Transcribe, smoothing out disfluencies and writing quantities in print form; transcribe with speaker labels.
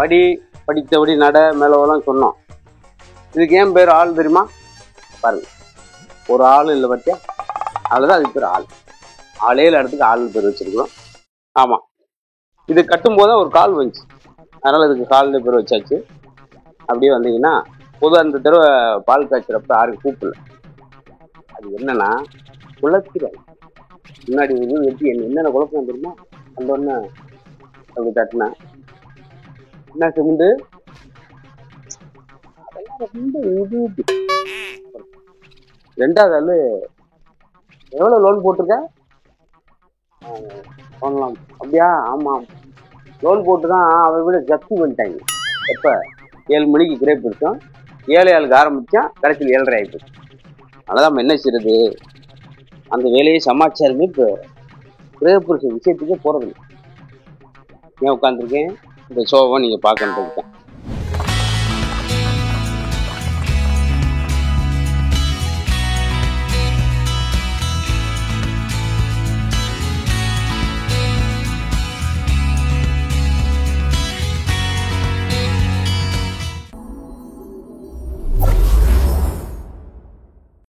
Speaker 1: படி படித்தபடி நட மேலவெல்லாம் சொன்னோம். இதுக்கு ஏன் பேர் ஆள் தெரியுமா? பாருங்க, ஒரு ஆள் இல்லை பற்றியா, அதுதான் அதுக்கு பேர் ஆள். ஆளேல இடத்துக்கு ஆள் பேர் வச்சிருக்கிறோம். ஆமா, இது கட்டும் போது ஒரு கால் வந்துச்சு, அதனால இதுக்கு கால்ல பேர் வச்சாச்சு. அப்படியே வந்தீங்கன்னா பொதுவாக அந்த தடவை பால் காய்ச்சறப்ப யாரும் கூப்பிடல. அது என்னன்னா குளத்திரல். முன்னாடி வெட்டி என்னென்ன குழப்பம் தெரியுமா? அந்த ஒன்று அப்படி தட்டினா என்ன சிமெண்டு ரொம்ப இது. ரெண்டாவது ஆளு எவ்வளோ லோன் போட்டிருக்க? பண்ணலாம். அப்படியா? ஆமாம், லோன் போட்டு தான் அவரை விட ஜப்தி பண்ணிட்டாங்க. எப்போ 7 மணிக்கு கிரேப் எடுத்தோம், 7:00 ஆரம்பித்தான், கடைசியில் 7:30 ஆகிப்போச்சு. அதனால் நம்ம என்ன செய்யறது, அந்த வேலையை சமாச்சாரமே இப்போ கிரேப் விஷயத்துக்கே போகிறதில்லை. ஏன் உட்காந்துருக்கேன், இந்த ஷோவை நீங்கள் பார்க்கணுன்னு இருக்கேன்.